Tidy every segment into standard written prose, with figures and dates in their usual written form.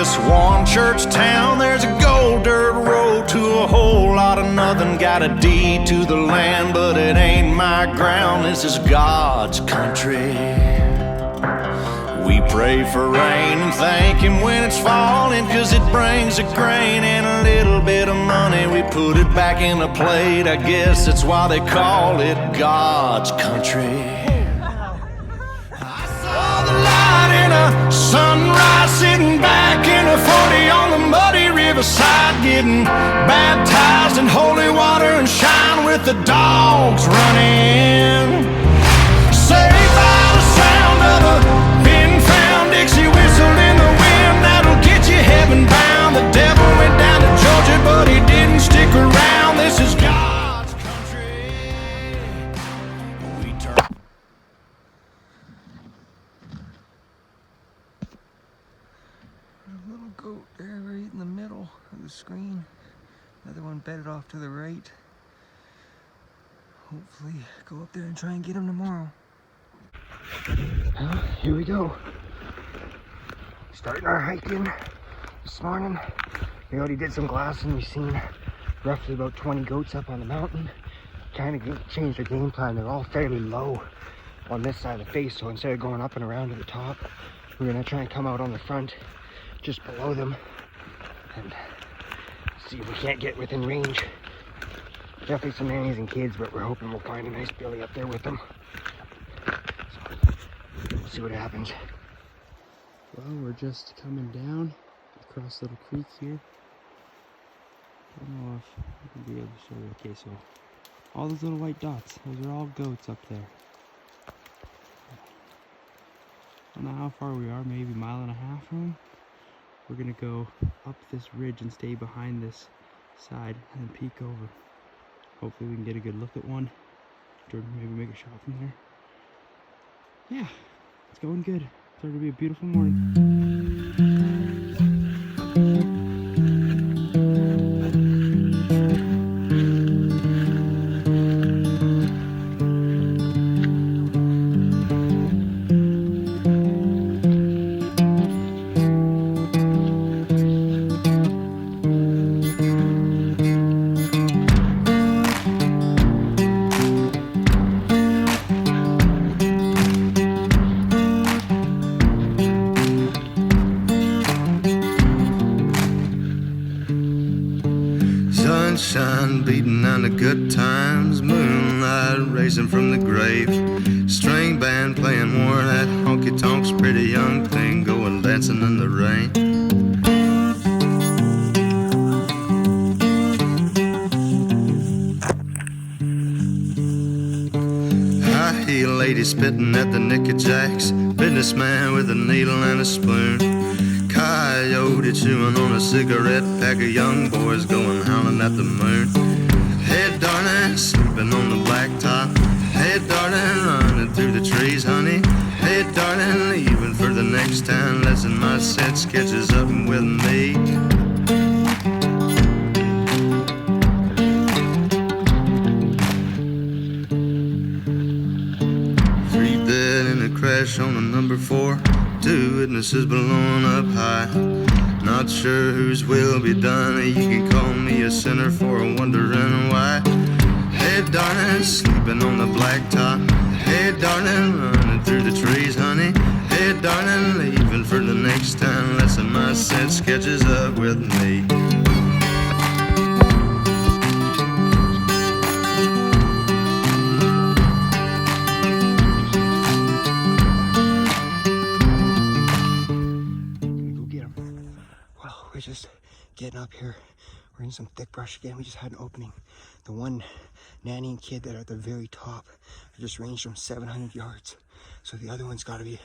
this one church town, there's a gold dirt road to a whole lot of nothing. Got a deed to the land, but it ain't my ground. This is God's country. We pray for rain and thank him when it's falling, 'cause it brings a grain and a little bit of money. We put it back in a plate, I guess that's why they call it God's country. I saw the light in a sunrise, sitting back in a 40 on the muddy riverside, getting baptized in holy water and shine with the dogs running. Saved by the sound of a pin-found Dixie whistle in the wind, that'll get you heaven bound. The devil went down to Georgia, but he didn't stick around. This is God's country. We turn. A little goat there right in the middle of the screen. Another one bedded off to the right. Hopefully go up there and try and get him tomorrow. Well, here we go. Starting our hiking this morning. We already did some glassing. We've seen roughly about 20 goats up on the mountain. Trying to change their game plan. They're all fairly low on this side of the face, so instead of going up and around to the top, we're gonna try and come out on the front just below them and see if we can't get within range. Definitely some nannies and kids, but we're hoping we'll find a nice billy up there with them. So we'll see what happens. Well, we're just coming down across Little Creek here. I don't know if I can be able to show you. Okay, so all those little white dots, those are all goats up there. I don't know how far we are, maybe a mile and a half from them. We're gonna go up this ridge and stay behind this side and then peek over. Hopefully we can get a good look at one, or maybe make a shot from there. Yeah, it's going good. It's going to be a beautiful morning. Sunshine beating on the good times, moonlight racing from the grave, string band playing more of that honky tonks, pretty young thing going dancing in the rain. High heel lady spitting at the Nicky Jacks, businessman with a needle and a spoon, coyote chewing on a cigarette pack, of young boys going howling at the moon. Hey darling, sleeping on the blacktop. Hey darling, running through the trees, honey. Hey darling, leaving for the next town, lesson my sense catches up with me. Three dead in a crash on the number 4. 2 witnesses blowing up high. Not sure whose will be done. You can call me a sinner for wondering why. Hey darling, sleeping on the blacktop. Hey darling, running through the trees, honey. Hey darling, leaving for the next town, lesson my sense catches up with me. We're just getting up here. We're in some thick brush again. We just had an opening. The one nanny and kid that are at the very top, I just ranged from 700 yards. So the other one's got to be,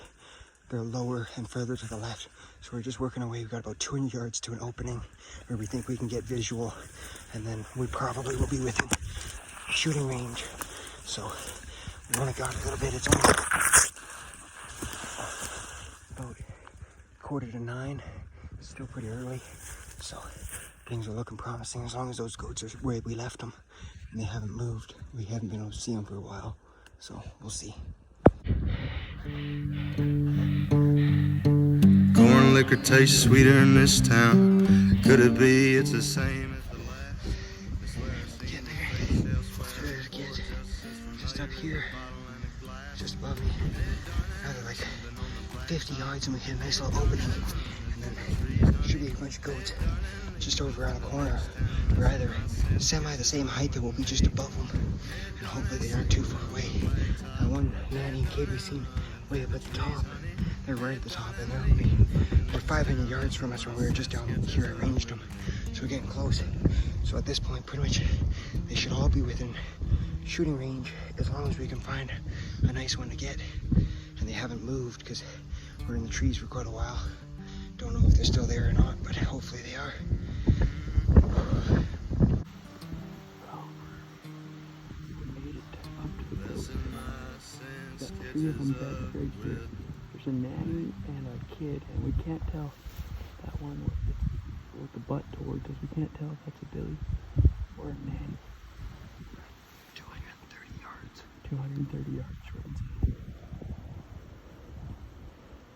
they're lower and further to the left. So we're just working our way. We've got about 200 yards to an opening where we think we can get visual. And then we probably will be within shooting range. So we only got a little bit. It's only about 8:45. It's still pretty early, so things are looking promising as long as those goats are where we left them and they haven't moved. We haven't been able to see them for a while, so we'll see. Corn liquor tastes sweeter in this town. Could it be it's the same as the last? Getting there. There's kids just up here, just above me. Another like 50 yards and we hit a nice little opening. And then should be a bunch of goats just over around the corner. They're either semi the same height that will be just above them. And hopefully they aren't too far away. That one nanny and kid we seen way up at the top. They're right at the top and they're 500 yards from us when we were just down here. I ranged them. So we're getting close. So at this point, pretty much, they should all be within shooting range as long as we can find a nice one to get. And they haven't moved because we're in the trees for quite a while. Don't know if they're still there or not, but hopefully they are. Three of them dead right here. There's a nanny and a kid, and we can't tell that one with the butt towards us. We can't tell if that's a Billy or a nanny. 230 yards. 230 yards right inside.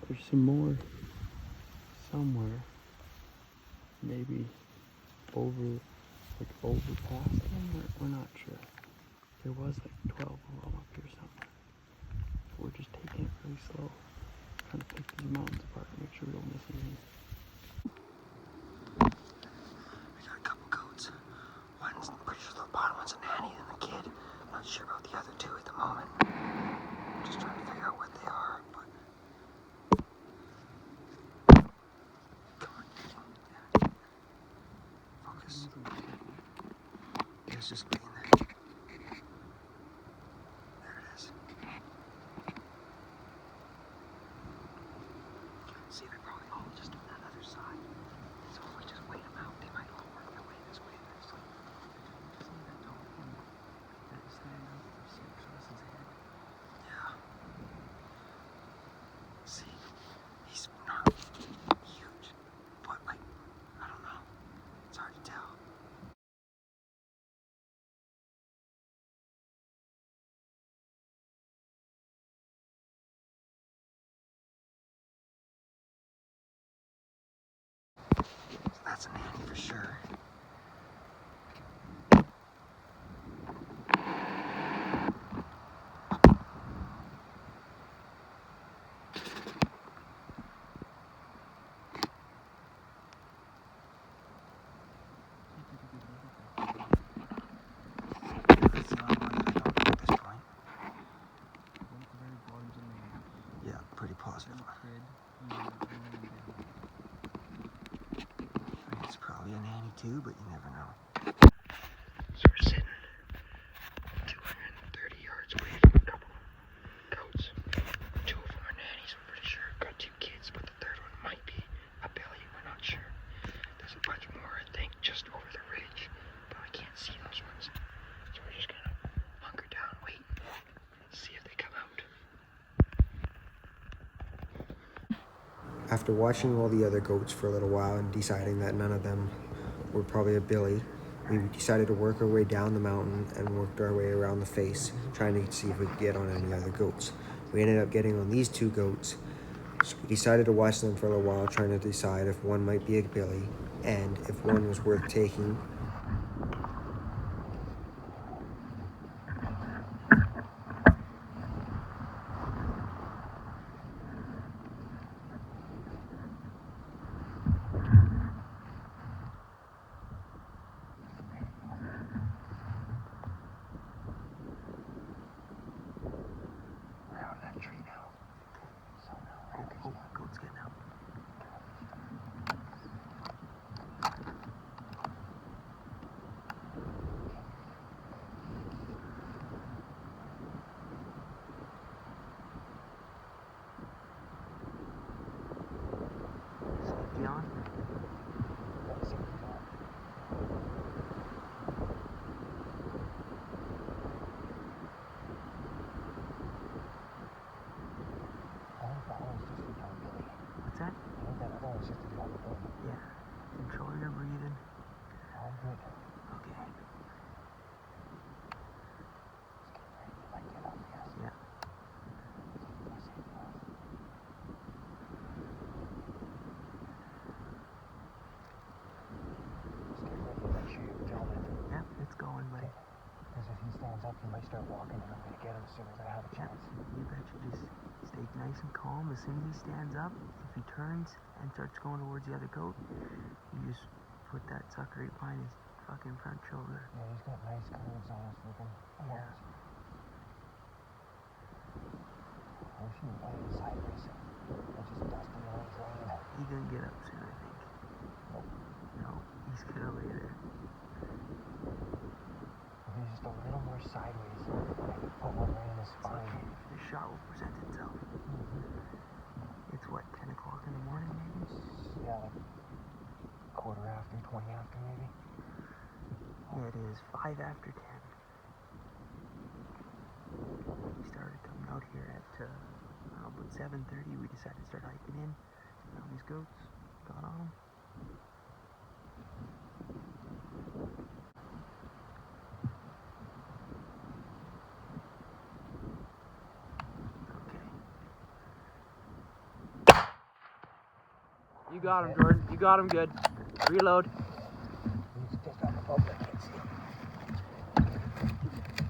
There's some more somewhere. Maybe over past them. We're not sure. There was like 12 of them up here somewhere. We're just taking it really slow, trying to pick these mountains apart and make sure we don't miss anything. We got a couple goats. One's pretty sure the bottom one's a nanny and the kid. I'm not sure about the other two at the moment. Just trying to figure out what they are, but come on. Yeah. Focus. It's just being there. There it is. See, they're probably all just on that other side. So if we just wait them out, they might all work their way this way. See that dog that's standing up for 6 horses ahead? Yeah. See, he's not huge, but like, I don't know. It's hard to tell. So that's a nanny for sure. That's the only one that I don't know at this point. Yeah, pretty positive. I mean, it's probably a nanny too, but you never know. So we're sitting 230 yards away from a couple goats. 2 of them are nannies, we're pretty sure. Got 2 kids, but the third one might be a Billy, we're not sure. There's a bunch more, I think, just over the ridge, but I can't see those ones. So we're just gonna hunker down, wait, see if they come out. After watching all the other goats for a little while and deciding that none of them were probably a Billy, we decided to work our way down the mountain and worked our way around the face, trying to see if we could get on any other goats. We ended up getting on these 2 goats, so we decided to watch them for a little while, trying to decide if one might be a Billy and if one was worth taking. Goat's getting out. I start walking and I'm going to get him as soon as I have a chance. You bet you just stay nice and calm. As soon as he stands up, if he turns and starts going towards the other goat, you just put that sucker right behind his fucking front shoulder. Yeah, he's got nice curves on his freaking horns. Yeah. I wish he was laying sideways. It's just dusting on his line. He's gonna get up soon, I think. No, he's gonna lay there. If he's just a little more sideways, I could put one right in his spine. The shot will present itself. It's what, 10 o'clock in the morning maybe? Yeah, like quarter after, 20 after maybe. Yeah, it is 5 after 10. We started coming out here at about 7:30. We decided to start hiking in. Found these goats, got on them. Okay. You got him, Jordan. You got him good. Reload. He's just up above the head.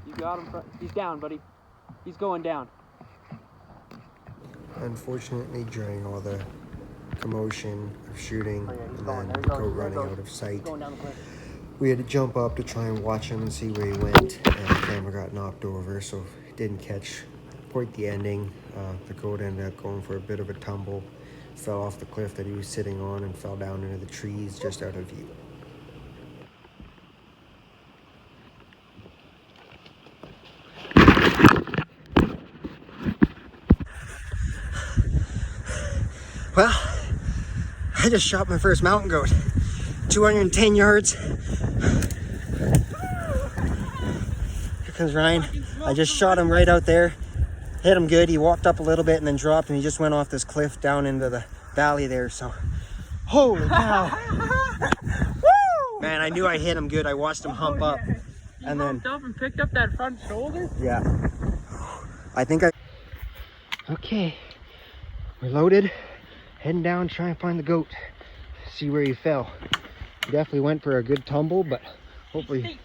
You got him. He's down, buddy. He's going down. Unfortunately, during all the commotion of shooting and then the There he goat goes. running out of sight, Going down the cliff. we had to jump up to try and watch him and see where he went, and the camera got knocked over, so didn't catch quite the ending. The goat ended up going for a bit of a tumble, fell off the cliff that he was sitting on and fell down into the trees just out of view. Well, I just shot my first mountain goat. 210 yards. Here comes Ryan. I just shot him right out there. Hit him good. He walked up a little bit and then dropped, and he just went off this cliff down into the valley there. So, holy cow. Man, I knew I hit him good. I watched him hump up. And then Humped up and picked up that front shoulder? yeah. I think okay. We're loaded. Heading down, try and find the goat. See where he fell. He definitely went for a good tumble, but hopefully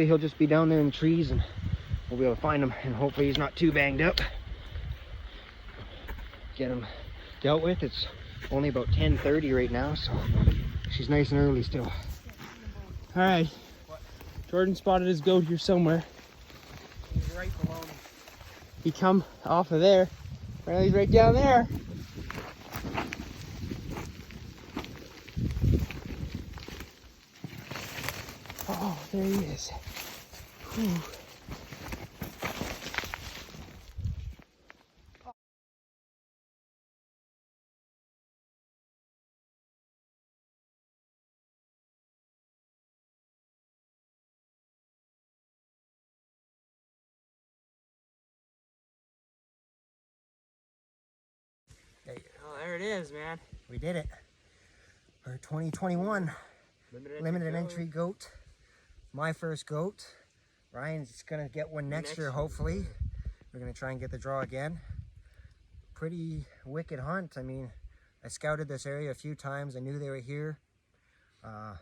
he'll just be down there in the trees and we'll be able to find him, and hopefully he's not too banged up. Get him dealt with. It's only about 10:30 right now, so she's nice and early still. All right. Jordan spotted his goat here somewhere. He's right below me. He come off of there. Well, he's right down there. Oh, there he is. Whew. Oh, there it is, man. We did it. Our 2021 limited entry goat. My first goat. Ryan's gonna get one next year, hopefully. We're gonna try and get the draw again. Pretty wicked hunt. I mean, I scouted this area a few times. I knew they were here. I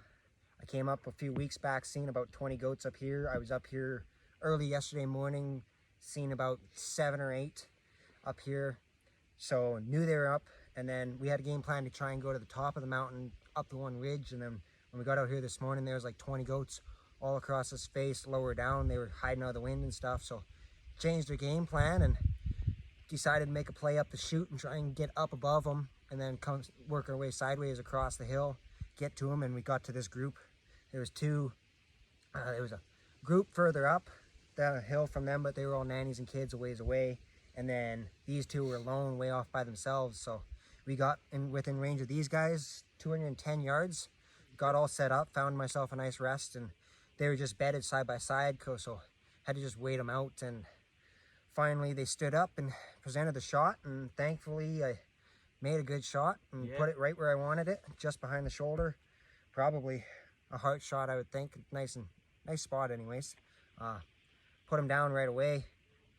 came up a few weeks back, seen about 20 goats up here. I was up here early yesterday morning, seen about 7 or 8 up here. So knew they were up, and then we had a game plan to try and go to the top of the mountain, up the one ridge, and then when we got out here this morning, there was like 20 goats all across the space, lower down. They were hiding out of the wind and stuff, so changed our game plan and decided to make a play up the chute and try and get up above them, and then come work our way sideways across the hill, get to them, and we got to this group. There was there was a group further up the hill from them, but they were all nannies and kids a ways away. And then these two were alone, way off by themselves. So we got within range of these guys, 210 yards, got all set up, found myself a nice rest, and they were just bedded side by side, so had to just wait them out. And finally they stood up and presented the shot, and thankfully I made a good shot and put it right where I wanted it, just behind the shoulder. Probably a heart shot, I would think. Nice spot anyways. Put him down right away.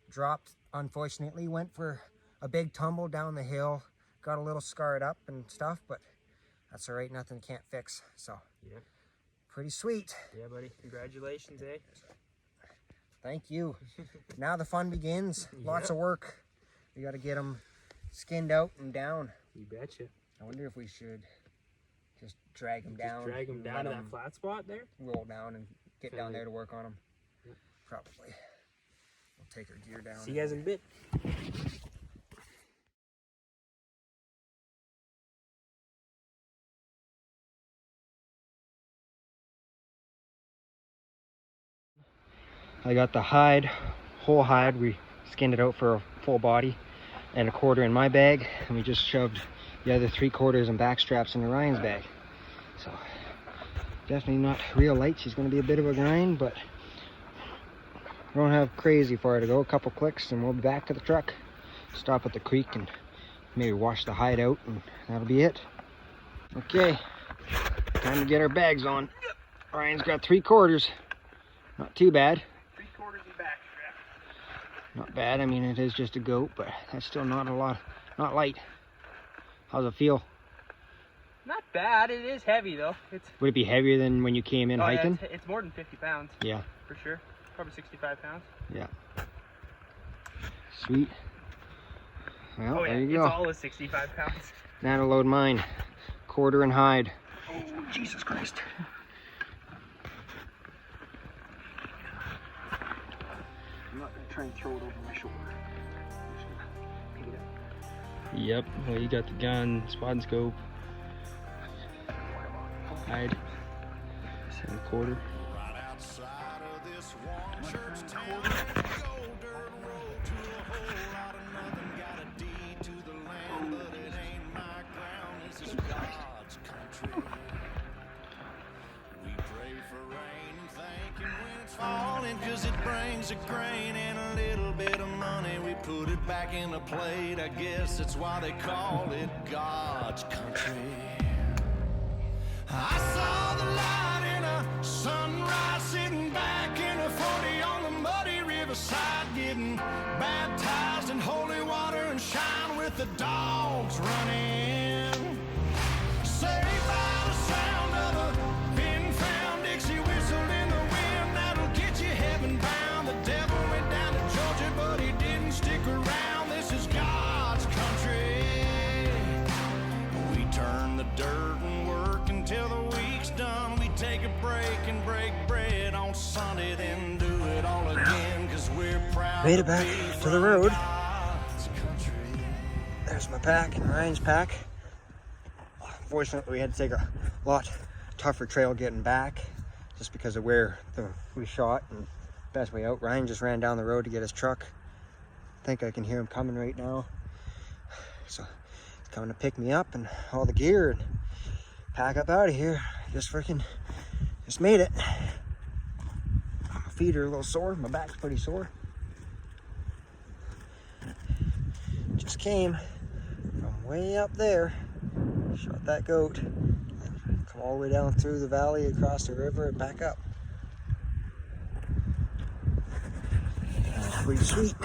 Dropped, unfortunately, went for a big tumble down the hill, got a little scarred up and stuff, but that's all right, nothing can't fix. So Yeah. pretty sweet. Yeah, buddy. Congratulations, eh? Thank you. Now the fun begins. Lots of work. We got to get them skinned out and down. You betcha. I wonder if we should just drag them down. Drag them down to that flat spot there? Roll down and get down there to work on them. Yep. Probably. We'll take our gear down. See you guys in a bit. I got the hide, whole hide. We skinned it out for a full body and a quarter in my bag, and we just shoved the other 3/4 and back straps in Ryan's bag. So definitely not real light. She's going to be a bit of a grind, but we don't have crazy far to go. A couple clicks and we'll be back to the truck. Stop at the creek and maybe wash the hide out, and that'll be it. Okay, time to get our bags on. Ryan's got 3/4. Not too bad. 3/4 and back strap. Not bad. I mean, it is just a goat, but that's still not a lot. Not light. How's it feel? Not bad. It is heavy though. Would it be heavier than when you came in hiking? Yeah, it's more than 50 pounds. Yeah. For sure. Probably 65 pounds. Yeah. Sweet. Well, there you go. It's all of 65 pounds. That'll load mine. Quarter and hide. Oh, Jesus Christ. I'm not going to try and throw it over my shoulder. I'm just going to pick it up. Yep. Well, you got the gun, spot and scope, hide, and a quarter. Right outside of this one church town, go dirt road to a whole lot of nothing. Got a deed to the land, but it ain't my ground. This is God's country. We pray for rain and thank Him when it's falling, 'cause it brings a grain and a little bit of money. We put it back in the plate. I guess that's why they call it God's country. I saw the light in a sunrise, sitting back in a 40 on the muddy riverside, getting baptized in holy water and shine with the dogs running. Saved by the sound of a pin-found Dixie whistle in the wind that'll get you heaven bound. The devil went down to Georgia, but he didn't stick around. This is God's country. We turn the dirt and work until the week's done. We take a break and break bread on Sunday, then do it all again, 'cause we're proud. Made it back to the road. God's country. There's my pack and Ryan's pack. Unfortunately, we had to take a lot tougher trail getting back just because of where we shot and best way out. Ryan just ran down the road to get his truck. I think I can hear him coming right now. So he's coming to pick me up and all the gear and pack up out of here. Just made it. My feet are a little sore. My back's pretty sore. Just came from way up there. Shot that goat. Come all the way down through the valley, across the river, and back up. That's pretty sweet.